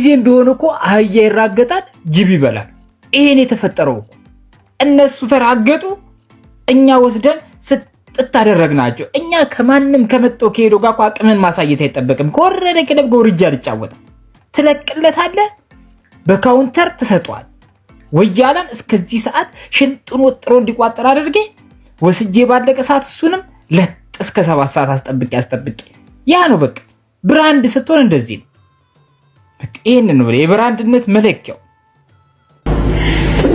ሁልጊዜም ቢሆን እኮ አህያ ይራገጣል ጅብ ይበላል። ይሄን የተፈጠረው እነሱ ተራገጡ፣ እኛ ወስደን ስጥት አደረግናቸው። እኛ ከማንም ከመጣው ከሄዶ ጋር አቅምን ማሳየት አይጠበቅም። ከወረደ ክለብ ጎርጃ ልጫወታ ትለቅለታለህ፣ በካውንተር ተሰጧል። ወያላን እስከዚህ ሰዓት ሽንጡን ወጥሮ እንዲቋጠር አድርጌ ወስጄ ባለቀ ሰዓት እሱንም ለጥ እስከ 7 ሰዓት አስጠብቄ ያ ነው በቃ ብራንድ ስትሆን እንደዚህ ነው። በቃ ይሄንን ነው የብራንድነት መለኪያው።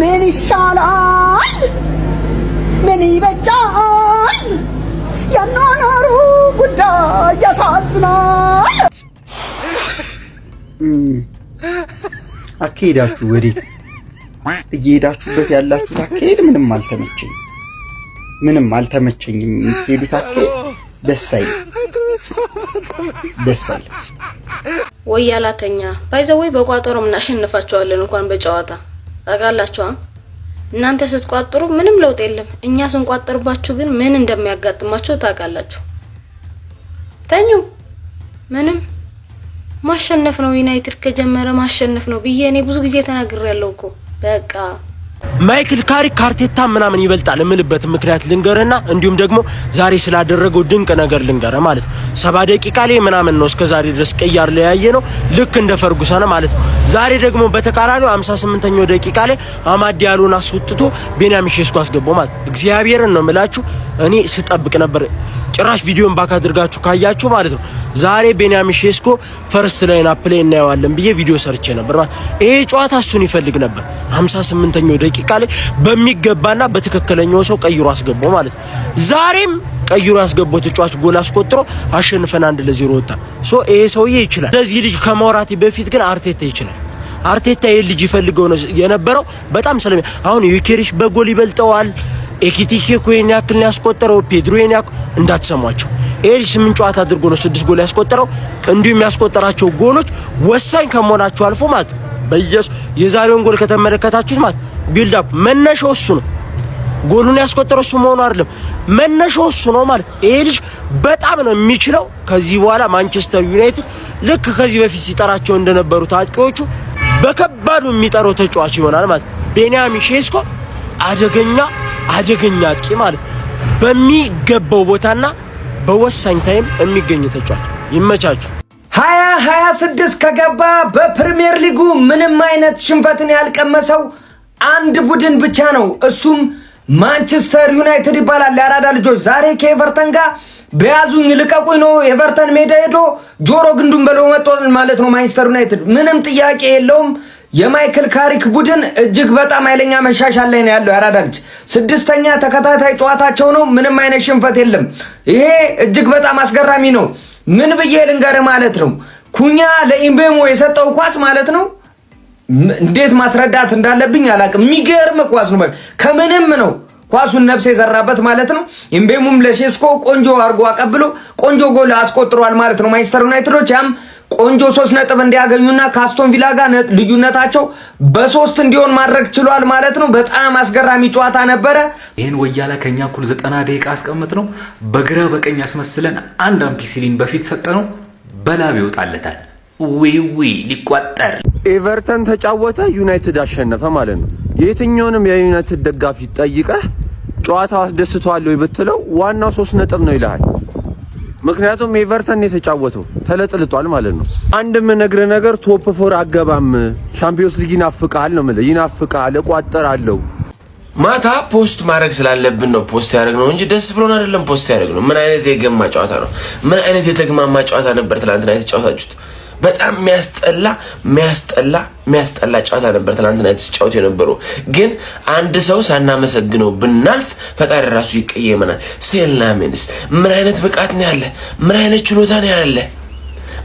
ምን ይሻላል ምን ይበጃል የኖሩ ጉዳይ ያሳዝናል። አካሄዳችሁ ወዴት እየሄዳችሁበት ያላችሁት አካሄድ ምንም አልተመቸኝም። የምትሄዱት አካሄድ ደስ አይልም። ወያላተኛ ባይዘወይ በቋጠሮ እናሸንፋቸዋለን እንኳን በጨዋታ ታውቃላችሁ። እናንተ ስትቋጥሩ ምንም ለውጥ የለም። እኛ ስንቋጥርባችሁ ግን ምን እንደሚያጋጥማችሁ ታውቃላችሁ። ተኙ። ምንም ማሸነፍ ነው። ዩናይትድ ከጀመረ ማሸነፍ ነው ብዬ እኔ ብዙ ጊዜ ተናግሬያለሁ እኮ በቃ ማይክል ካሪክ ካርቴታ ምናምን ይበልጣል የምልበት ምክንያት ልንገርና እንዲሁም ደግሞ ዛሬ ስላደረገው ድንቅ ነገር ልንገር ማለት 70 ደቂቃ ላይ ምናምን ነው እስከ ዛሬ ድረስ ቀያር ላይ ያየ ነው ልክ እንደ ፈርጉሰን ማለት ነው። ዛሬ ደግሞ በተቃራኒው 58ኛው ደቂቃ ላይ አማድ ዲያሎን አስወጥቶ ቤንያሚን ሼስኮ አስገባው ማለት እግዚአብሔርን ነው የምላችሁ። እኔ ስጠብቅ ነበር ጭራሽ ቪዲዮን ባክ አድርጋችሁ ካያችሁ ማለት ነው ዛሬ ቤንያሚን ሼስኮ ፈርስት ላይን አፕ ላይ እናየዋለን ብዬ ቪዲዮ ሰርቼ ነበር ማለት ይሄ ጨዋታ እሱን ይፈልግ ነበር። 58ኛው ደቂቃ ላይ በሚገባና በትክክለኛው ሰው ቀይሮ አስገባው ማለት ነው። ዛሬም ቀይሮ ያስገባው ተጫዋች ጎል አስቆጥሮ አሸንፈን 1-0 ወጣ። ይሄ ሰውዬ ይችላል። ለዚህ ልጅ ከማውራቴ በፊት ግን አርቴታ ይችላል። አርቴታ ይሄ ልጅ ይፈልገው ነው የነበረው በጣም ስለሚ አሁን ዩኬሪሽ በጎል ይበልጠዋል። ኤኪቲኬ ኮይን ያክል ያስቆጠረው ፔድሮን እንዳትሰሟቸው። ይሄ ልጅ 8 ጨዋታ አድርጎ ነው 6 ጎል ያስቆጠረው። እንዲሁም ያስቆጠራቸው ጎሎች ወሳኝ ከመሆናቸው አልፎ ማለት በኢየሱስ የዛሬውን ጎል ከተመለከታችሁት ማለት ቢልድ አፕ መነሻው እሱ ነው። ጎሉን ያስቆጠረው እሱ መሆኑ አይደለም መነሻው እሱ ነው ማለት ይሄ ልጅ በጣም ነው የሚችለው። ከዚህ በኋላ ማንቸስተር ዩናይትድ ልክ ከዚህ በፊት ሲጠራቸው እንደነበሩት አጥቂዎቹ በከባዱ የሚጠራው ተጫዋች ይሆናል ማለት ቤንያሚን ሼስኮ አደገኛ አጥቂ ማለት በሚገባው ቦታና በወሳኝ ታይም የሚገኝ ተጫዋች ይመቻችሁ። 2026 ከገባ በፕሪሚየር ሊጉ ምንም አይነት ሽንፈትን ያልቀመሰው አንድ ቡድን ብቻ ነው። እሱም ማንቸስተር ዩናይትድ ይባላል። ያራዳ ልጆች ዛሬ ከኤቨርተን ጋር በያዙኝ ልቀቁኝ ነው ኤቨርተን ሜዳ ሄዶ ጆሮ ግንዱን በለው መጥቷል ማለት ነው። ማንቸስተር ዩናይትድ ምንም ጥያቄ የለውም። የማይክል ካሪክ ቡድን እጅግ በጣም ኃይለኛ መሻሻል ላይ ነው ያለው። ያራዳ ልጅ 6ኛ ተከታታይ ጨዋታቸው ነው። ምንም አይነት ሽንፈት የለም። ይሄ እጅግ በጣም አስገራሚ ነው። ምን ብዬ ልንገር ማለት ነው። ኩኛ ለኢምቤሞ የሰጠው ኳስ ማለት ነው እንዴት ማስረዳት እንዳለብኝ አላቅም። የሚገርም ኳስ ነው። ከምንም ነው ኳሱን ነፍስ የዘራበት ማለት ነው። ኢምቤሞም ለሼስኮ ቆንጆ አርጎ አቀብሎ ቆንጆ ጎል አስቆጥሯል ማለት ነው። ማንቸስተር ዩናይትዶች ያም ቆንጆ 3 ነጥብ እንዲያገኙና ካስቶን ቪላ ጋር ልዩነታቸው በ3 እንዲሆን ማድረግ ችሏል ማለት ነው። በጣም አስገራሚ ጨዋታ ነበረ። ይሄን ወያላ ከኛ እኩል 90 ደቂቃ አስቀምጥ ነው በግራ በቀኝ አስመስለን አንድ አምፒሲሊን በፊት ሰጠነው በላብ ይወጣለታል። ዊ ሊቋጠር ኤቨርተን ተጫወተ ዩናይትድ አሸነፈ ማለት ነው። የትኛውንም የዩናይትድ ደጋፊ ጠይቀህ ጨዋታው አስደስቷል ወይ ብትለው ዋናው 3 ነጥብ ነው ይላል። ምክንያቱም ኤቨርተን የተጫወተው ተለጥልጧል ማለት ነው። አንድም ነግረ ነገር ቶፕ 4 አገባም ሻምፒዮንስ ሊግ ይናፍቃል ነው ማለት ይናፍቃል። እቋጠራለሁ ማታ ፖስት ማድረግ ስላለብን ነው ፖስት ያደረግነው እንጂ ደስ ብሎን አይደለም ፖስት ያደረግነው። ምን አይነት የገማ ጨዋታ ነው! ምን አይነት የተግማማ ጨዋታ ነበር ትናንትና የተጫወታችሁት። በጣም የሚያስጠላ ጨዋታ ነበር ትናንትና የተጫወቱ የነበረው። ግን አንድ ሰው ሳናመሰግነው ብናልፍ ፈጣሪ ራሱ ይቀየመናል። ሴልናሜንስ ምን አይነት ብቃት ነው ያለ! ምን አይነት ችሎታ ነው ያለ!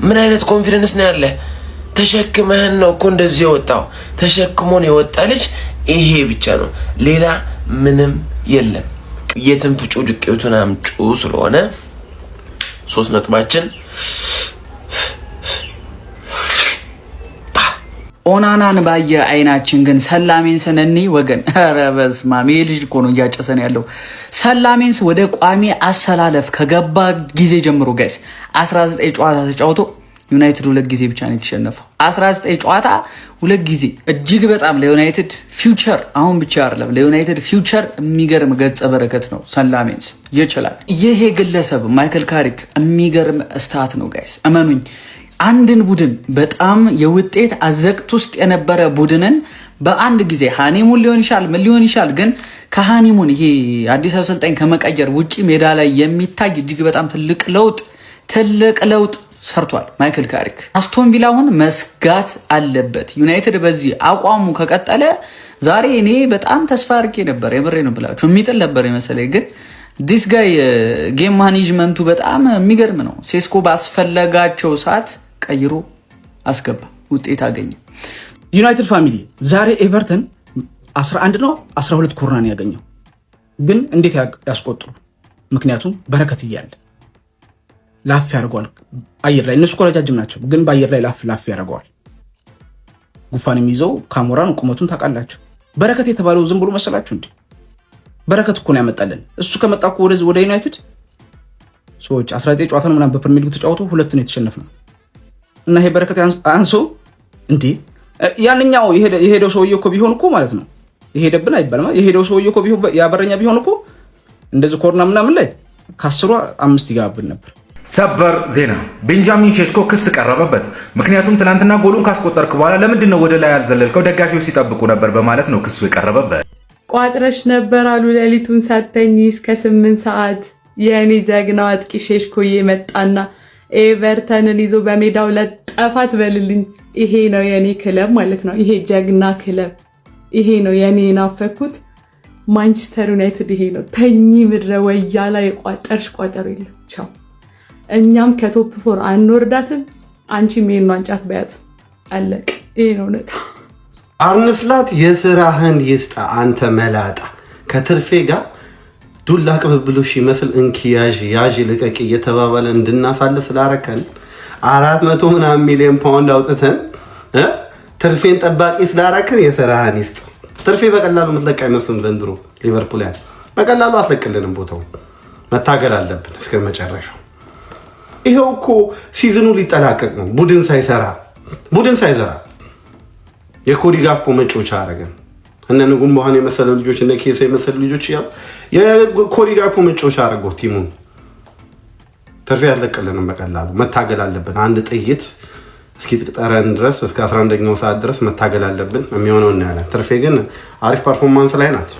ምን አይነት ኮንፊደንስ ነው ያለ! ተሸክመህን ነው እኮ እንደዚህ የወጣው። ተሸክሞን የወጣ ልጅ ይሄ ብቻ ነው፣ ሌላ ምንም የለም። የትንፍጩ ድቄቱን አምጩ ስለሆነ 3 ነጥባችን ኦናናን ባየ አይናችን ግን ሰላሜንስ ነኒ ወገን። ኧረ በስመ አብ ይሄ ልጅ እኮ ነው እያጨሰን ያለው። ሰላሜንስ ወደ ቋሚ አሰላለፍ ከገባ ጊዜ ጀምሮ ጋይስ 19 ጨዋታ ተጫውቶ ዩናይትድ 2 ጊዜ ብቻ ነው የተሸነፈው። 19 ጨዋታ 2 ጊዜ። እጅግ በጣም ለዩናይትድ ፊውቸር አሁን ብቻ አይደለም ለዩናይትድ ፊውቸር የሚገርም ገጸ በረከት ነው። ሰላሜንስ ይችላል። ይሄ ግለሰብ ማይክል ካሪክ የሚገርም ስታት ነው ጋይስ፣ እመኑኝ። አንድን ቡድን በጣም የውጤት አዘቅት ውስጥ የነበረ ቡድንን በአንድ ጊዜ ሃኒሙን ሊሆን ይችላል ምን ሊሆን ይችላል፣ ግን ከሃኒሙን ይሄ አዲስ አሰልጣኝ ከመቀየር ውጪ ሜዳ ላይ የሚታይ እጅግ በጣም ትልቅ ለውጥ ሰርቷል ማይክል ካሪክ። አስቶን ቪላ አሁን መስጋት አለበት። ዩናይትድ በዚህ አቋሙ ከቀጠለ ዛሬ እኔ በጣም ተስፋ አድርጌ ነበር፣ የምሬ ነው ብላችሁ የሚጥል ነበር የመሰለኝ። ግን ዲስ ጋይ ጌም ማኔጅመንቱ በጣም የሚገርም ነው። ሴስኮ ባስፈለጋቸው ሰዓት ቀይሮ አስገባ፣ ውጤት አገኘ። ዩናይትድ ፋሚሊ ዛሬ ኤቨርተን 11 ነው 12 ኮርናን ያገኘው፣ ግን እንዴት ያስቆጥሩ? ምክንያቱም በረከት እያለ ላፍ ያደርገዋል አየር ላይ። እነሱ ረጃጅም ናቸው፣ ግን በአየር ላይ ላፍ ያደርገዋል። ጉፋን የሚይዘው ካሞራን ቁመቱን ታውቃላችሁ። በረከት የተባለው ዝም ብሎ መሰላችሁ እንዴ? በረከት እኮ ነው ያመጣልን። እሱ ከመጣ እኮ ወደ ዩናይትድ ሰዎች 19 ጨዋታ ነው ምናምን በፕሪሚየር ሊግ ተጫውቶ 2 ነው የተሸነፍነው። እና ይሄ በረከት አንሶ እንዴ? ያንኛው የሄደው ሰውዬ እኮ ቢሆን እኮ ማለት ነው የሄደብን አይባልም። የሄደው ሰውዬ እኮ ቢሆን ያበረኛ ቢሆን እኮ እንደዚህ ኮርና ምናምን ላይ ከ10 5 ይጋብን ነበር። ሰበር ዜና፣ ቤንጃሚን ሼሽኮ ክስ ቀረበበት። ምክንያቱም ትናንትና ጎሉን ካስቆጠርክ በኋላ ለምንድን ነው ወደ ላይ ያልዘለልከው? ደጋፊዎች ሲጠብቁ ነበር በማለት ነው ክሱ የቀረበበት። ቋጥረሽ ነበር አሉ ሌሊቱን ሳተኝ እስከ 8 ሰዓት። የእኔ ጀግናው አጥቂ ሼሽኮዬ መጣና ኤቨርተንን ይዞ በሜዳው ለጠፋት በልልኝ። ይሄ ነው የኔ ክለብ ማለት ነው። ይሄ ጀግና ክለብ፣ ይሄ ነው የኔ ናፈኩት ማንቸስተር ዩናይትድ። ይሄ ነው ተኝ ምድረ ወያላ የቋጠርሽ ቋጠር የለም ቻው። እኛም ከቶፕ 4 አንወርዳትም፣ አንቺም ይሄን ዋንጫት በያት አለቅ። ይሄ ነው ነታ። አርንስላት የስራህን ይስጣ አንተ መላጣ። ከትርፌ ጋር ዱላ ቅብብሎሽ ይመስል እንኪ ያዥ ልቀቂ እየተባባለ እንድናሳልፍ ስላረከን 400 ምናምን ሚሊዮን ፓውንድ አውጥተን ትርፌን ጠባቂ ስላረከን የስራህን ይስጥ። ትርፌ በቀላሉ ምትለቅ አይመስልም። ዘንድሮ ሊቨርፑል በቀላሉ አትለቅልንም። ቦታው መታገል አለብን እስከ መጨረሻው። ይሄው እኮ ሲዝኑ ሊጠናቀቅ ነው። ቡድን ሳይሰራ የኮዲ ጋፖ መጮቻ አረገን። እነ ንጉም በኋላ የመሰሉ ልጆች እነ ኬሳ የመሰሉ ልጆች የኮዲ ጋፖ መጮቻ አረገው ቲሙን። ትርፌ ያለቀልንም በቀላሉ መታገል አለብን። አንድ ጥይት እስኪጠረን ድረስ እስከ 11ኛው ሰዓት ድረስ መታገል አለብን። የሚሆነው እናያለን። ትርፌ ግን አሪፍ ፐርፎርማንስ ላይ ናት።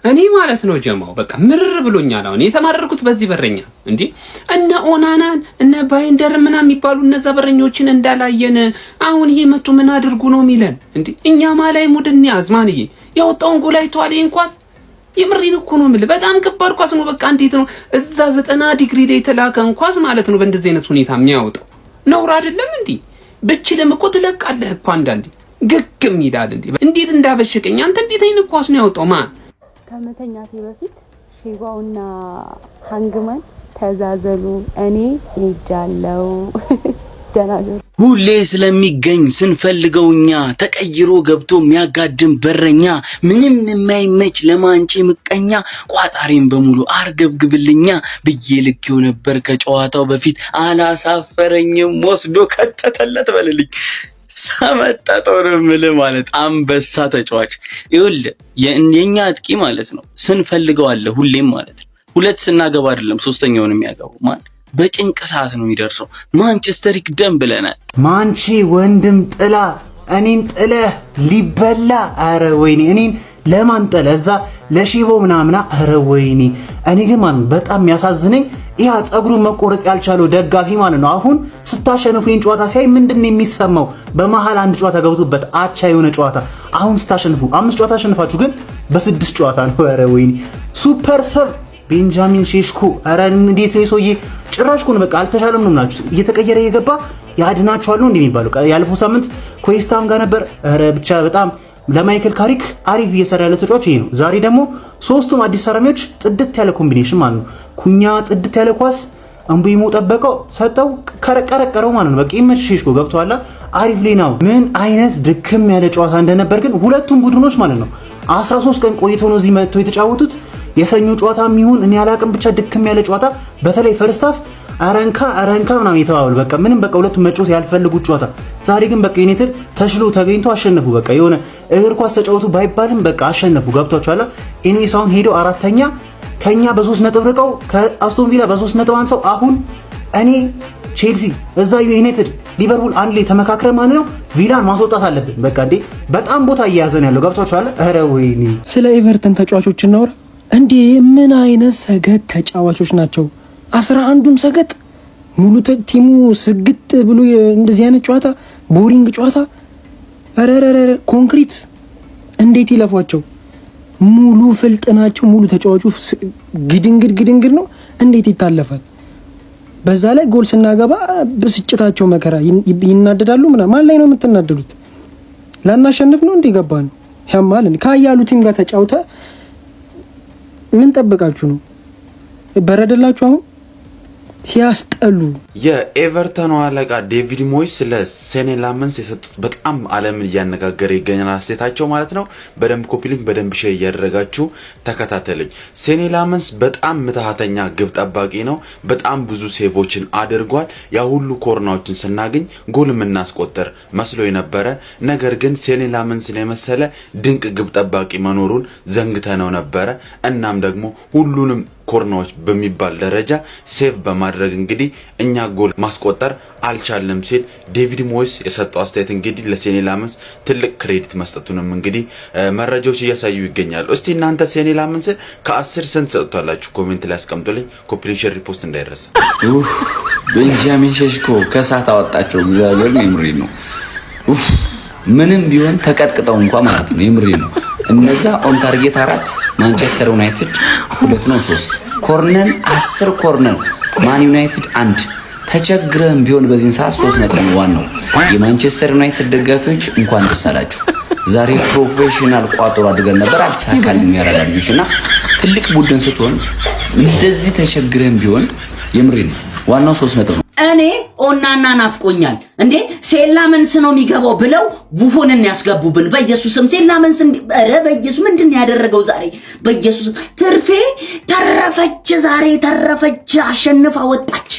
እኔ ማለት ነው ጀማው በቃ ምርር ብሎኛል። አሁን የተማረርኩት በዚህ በረኛ እንዴ እነ ኦናናን እነ ባይንደር ምናምን የሚባሉ እነዛ በረኞችን እንዳላየን አሁን ይሄ መቶ ምን አድርጉ ነው የሚለን እንዴ? እኛ ማላይ ሙድን ያዝማንዬ ያወጣውን ጎል አይተዋል። እንኳን የምሪን እኮ ነው የምልህ በጣም ከባድ ኳስ ነው። በቃ እንዴት ነው እዛ 90 ዲግሪ ላይ የተላከን ኳስ ማለት ነው በእንደዚህ አይነት ሁኔታ የሚያወጣው? ነውር አይደለም እንዴ? ብችልም እኮ ትለቃለህ እኮ አንዳንዴ ግግም ይላል እንዴ። እንዴት እንዳበሽቀኝ አንተ እንዴት አይነት ኳስ ነው ያወጣው? ማን ከመተኛቴ በፊት ሼባውና ሃንግማን ተዛዘሉ። እኔ ሄጃለሁ። ደናገር ሁሌ ስለሚገኝ ስንፈልገው እኛ ተቀይሮ ገብቶ የሚያጋድም በረኛ ምንም የማይመች ለማንጪ ምቀኛ ቋጣሪን በሙሉ አርገብግብልኛ ብዬ ልኬው ነበር ከጨዋታው በፊት አላሳፈረኝም ወስዶ ከተተለት በልልኝ። ሳመጣጣው ነው የምልህ ማለት አንበሳ ተጫዋች ይኸውልህ የኛ አጥቂ ማለት ነው ስንፈልገው አለ ሁሌም ማለት ነው። 2 ስናገባ አይደለም 3ኛውን የሚያገባው ማን በጭንቅ ሰዓት ነው የሚደርሰው። ማንቸስተር ይቅደም ብለናል። ማንቺ ወንድም ጥላ እኔን ጥለህ ሊበላ አረ ወይኔ እኔን ለማን ጥለ እዛ ለሺቦ ምናምና አረ ወይኔ። እኔ ግን ማን በጣም ያሳዝነኝ ያ ጸጉሩ መቆረጥ ያልቻለው ደጋፊ ማለት ነው። አሁን ስታሸንፉ ይሄን ጨዋታ ሲያይ ምንድነው የሚሰማው? በመሃል አንድ ጨዋታ ገብቶበት አቻ የሆነ ጨዋታ አሁን ስታሸንፉ 5 ጨዋታ አሸንፋችሁ ግን በ6 ጨዋታ ነው። አረ ወይኔ ሱፐር ሰብ ቤንጃሚን ሼሽኮ አረ እንዴት ነው ሰውዬ? ጭራሽ ኮን በቃ አልተሻለም ነው ናችሁ እየተቀየረ እየገባ ያድናችኋል ነው እንደሚባለው። ያለፈው ሳምንት ኮስታም ጋር ነበር። አረ ብቻ በጣም ለማይክል ካሪክ አሪፍ እየሰራ ያለ ተጫዋች ይሄ ነው። ዛሬ ደግሞ ሶስቱም አዲስ ሰራሚዎች ጽድት ያለ ኮምቢኔሽን ማለት ነው። ኩኛ ጽድት ያለ ኳስ አንቡይሞ ጠበቀው ሰጠው ከረቀረቀረው ማለት ነው። በቃ ይመችሽ ሼሽኮ ገብቷላ አሪፍ ላይ ነው። ምን አይነት ድክም ያለ ጨዋታ እንደነበር ግን ሁለቱም ቡድኖች ማለት ነው 13 ቀን ቆይተው ነው እዚህ መጥተው የተጫወቱት። የሰኞ ጨዋታም ይሁን እኔ አላቅም ብቻ ድክም ያለ ጨዋታ በተለይ ፈርስት ሃፍ አረንካ ምናምን የተባባሉ በቃ ምንም በቃ ሁለቱም መጫወት ያልፈልጉት ጨዋታ። ዛሬ ግን በቃ ዩናይትድ ተሽሎ ተገኝቶ አሸነፉ። በቃ የሆነ እግር ኳስ ተጫወቱ ባይባልም በቃ አሸነፉ። ገብቷቸዋል። ኤኒዌይስ አሁን ሄደው አራተኛ ከኛ በ3 ነጥብ ርቀው ከአስቶን ቪላ በ3 ነጥብ አንሰው አሁን እኔ ቼልሲ እዛ ዩናይትድ ሊቨርፑል አንድ ላይ ተመካክረ ማለት ነው ቪላን ማስወጣት አለብን። በቃ እንዴ በጣም ቦታ እያያዘን ያለው ገብቷቸዋል። ኧረ ወይኔ ስለ ኤቨርተን ተጫዋቾች እናውራ እንዴ! ምን አይነት ሰገጥ ተጫዋቾች ናቸው! 11ዱም ሰገጥ ሙሉ ቲሙ ስግጥ ብሎ እንደዚህ አይነት ጨዋታ ቦሪንግ ጨዋታ አረረረ ኮንክሪት እንዴት ይለፏቸው! ሙሉ ፍልጥ ናቸው። ሙሉ ተጫዋቹ ግድንግድ ነው። እንዴት ይታለፋል? በዛ ላይ ጎል ስናገባ ብስጭታቸው መከራ ይናደዳሉ። ማን ላይ ነው የምትናደዱት? ላናሸንፍ ነው እንዴ ገባን? ያማል ካያሉ ቲም ጋር ተጫውተ ምን ጠብቃችሁ ነው? በረደላችሁ አሁን ሲያስጠሉ። የኤቨርተኑ አለቃ ዴቪድ ሞይስ ስለ ሴኔ ላመንስ የሰጡት በጣም ዓለምን እያነጋገረ ይገኛል። አስተያየታቸው ማለት ነው። በደንብ ኮፒ ሊንክ በደንብ ሼር እያደረጋችሁ ተከታተሉኝ። ሴኔ ላመንስ በጣም ምትሃተኛ ግብ ጠባቂ ነው። በጣም ብዙ ሴቮችን አድርጓል። ያ ሁሉ ኮርናዎችን ስናገኝ ጎል የምናስቆጠር መስሎ የነበረ ነገር ግን ሴኔ ላመንስን የመሰለ ድንቅ ግብ ጠባቂ መኖሩን ዘንግተነው ነበረ። እናም ደግሞ ሁሉንም ኮርናዎች በሚባል ደረጃ ሴቭ በማድረግ እንግዲህ እኛ ጎል ማስቆጠር አልቻለም ሲል ዴቪድ ሞይስ የሰጠው አስተያየት እንግዲህ ለሴኔ ላመንስ ትልቅ ክሬዲት መስጠቱንም እንግዲህ መረጃዎች እያሳዩ ይገኛሉ። እስቲ እናንተ ሴኔ ላመንስ ከ10 ስንት ሰጥቷላችሁ? ኮሜንት ላይ አስቀምጡልኝ። ኮፒ ሊንክ ሼር ሪፖስት እንዳይረሳ። ቤንጃሚን ሼሽኮ ከሳት አወጣቸው። እግዚአብሔር የምሬ ነው። ምንም ቢሆን ተቀጥቅጠው እንኳን ማለት ነው የምሬ ነው። እነዛ ኦን ታርጌት 4 ማንቸስተር ዩናይትድ 2 ነው 3 ኮርነር 10 ኮርነር ማን ዩናይትድ 1 ተቸግረን ቢሆን በዚህን ሰዓት 3 ነጥብ ነው ዋናው። የማንቸስተር ዩናይትድ ደጋፊዎች እንኳን ደስ አላችሁ። ዛሬ ፕሮፌሽናል ቋጥሮ አድርገን ነበር አልተሳካልንም። ያራዳልኝና ትልቅ ቡድን ስትሆን እንደዚህ ተቸግረን ቢሆን የምሬ ነው ዋናው 3 ነጥብ ነው። እኔ ኦናና ናፍቆኛል እንዴ ሴላመንስ ነው የሚገባው ብለው ቡፎንን ያስገቡብን። በኢየሱስም ሴላመንስ ኧረ በኢየሱስ ምንድነው ያደረገው ዛሬ? በኢየሱስ ትርፌ ተረፈች፣ ዛሬ ተረፈች፣ አሸንፋ ወጣች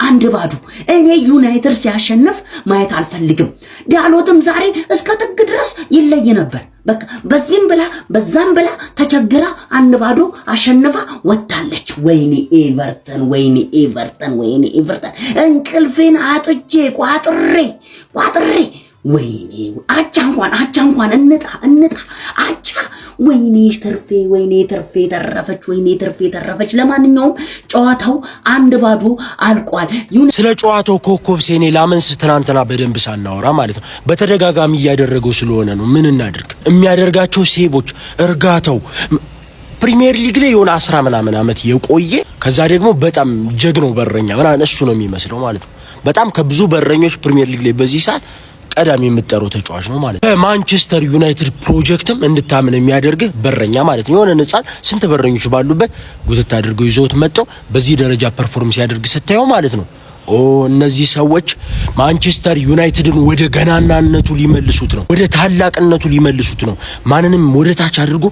1-0። እኔ ዩናይትድ ሲያሸንፍ ማየት አልፈልግም። ዳሎትም ዛሬ እስከ ጥግ ድረስ ይለይ ነበር። በቃ በዚህም ብላ በዛም ብላ ተቸግራ 1-0 አሸንፋ ወጣለች። ወይኔ ኤቨርተን፣ ወይኔ ኤቨርተን፣ ወይኔ ኤቨርተን እንቅልፌን አጥቼ ቋጥሬ ወይኔ አቻ እንኳን እንጣ አቻ ወይኔ ትርፌ ተረፈች። ለማንኛውም ጨዋታው 1-0 አልቋል። ስለ ጨዋታው ኮከብ ሴኔ ላመንስ ትናንትና በደንብ ሳናወራ ማለት ነው በተደጋጋሚ እያደረገው ስለሆነ ነው። ምን እናድርግ? የሚያደርጋቸው ሴቦች፣ እርጋታው ፕሪሚየር ሊግ ላይ የሆነ 10 ምናምን ዓመት የቆየ ከዛ ደግሞ በጣም ጀግናው በረኛ ምናምን እሱ ነው የሚመስለው ማለት ነው። በጣም ከብዙ በረኞች ፕሪሚየር ሊግ ላይ በዚህ ሰዓት ቀዳሚ የምትጠራው ተጫዋች ነው ማለት ነው። በማንቸስተር ዩናይትድ ፕሮጀክትም እንድታምን የሚያደርግ በረኛ ማለት ነው። የሆነ ነፃን ስንት በረኞች ባሉበት ጉትት አድርገው ይዘውት መጥተው በዚህ ደረጃ ፐርፎርም ሲያደርግ ስታየው ማለት ነው እነዚህ ሰዎች ማንቸስተር ዩናይትድን ወደ ገናናነቱ ሊመልሱት ነው፣ ወደ ታላቅነቱ ሊመልሱት ነው። ማንንም ወደ ታች አድርጎ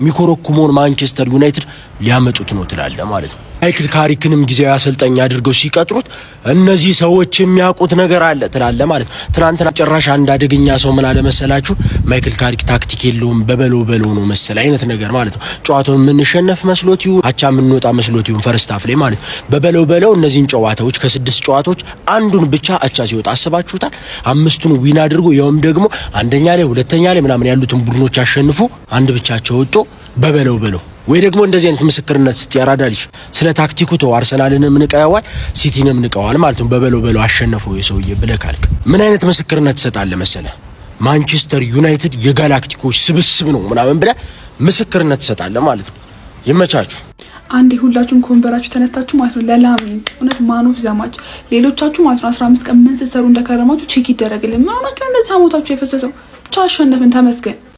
ሚኮረኩሞን ማንቸስተር ዩናይትድ ሊያመጡት ነው ትላለ ማለት ነው። ማይክል ካሪክንም ጊዜያዊ አሰልጣኝ አድርገው ሲቀጥሩት እነዚህ ሰዎች የሚያውቁት ነገር አለ ትላለ ማለት ነው። ትናንትና ጭራሽ አንድ አደገኛ ሰው ምን አለ መሰላችሁ? ማይክል ካሪክ ታክቲክ የለውም በበለው ነው መሰል አይነት ነገር ማለት ነው። ጨዋታውን የምንሸነፍ መስሎት ይሁን አቻ የምንወጣ መስሎት ይሁን ፈርስት ሃፍ ላይ ማለት ነው በበለው እነዚህን ጨዋታዎች ከ6 ጨዋታዎች አንዱን ብቻ አቻ ሲወጣ አስባችሁታል? 5ቱን ዊን አድርጎ ያውም ደግሞ አንደኛ ላይ ሁለተኛ ላይ ምናምን ያሉትን ቡድኖች አሸንፎ አንድ ብቻቸው ወጥቶ በበለው ወይ ደግሞ እንደዚህ አይነት ምስክርነት ያራዳልሽ ስለ ታክቲኩ ተው። አርሰናልንም ንቀዋል፣ ሲቲንም ንቀዋል ማለት ነው። በበለው አሸነፈው የሰውዬ ብለህ ካልክ ምን አይነት ምስክርነት ትሰጣለህ መሰለ? ማንቸስተር ዩናይትድ የጋላክቲኮች ስብስብ ነው ምናምን ብለህ ምስክርነት ትሰጣለህ ማለት ነው። ይመቻችሁ። አንዴ ሁላችሁም ኮንበራችሁ ተነስታችሁ ማለት ነው ለላምንት እውነት ማኖፍ ዘማች ሌሎቻችሁ ማለት ነው 15 ቀን ምን ስትሰሩ እንደከረማችሁ ቼክ ይደረግልን። ምን ሆናችሁ እንደዛ ሞታችሁ የፈሰሰው ብቻ አሸነፍን፣ ተመስገን።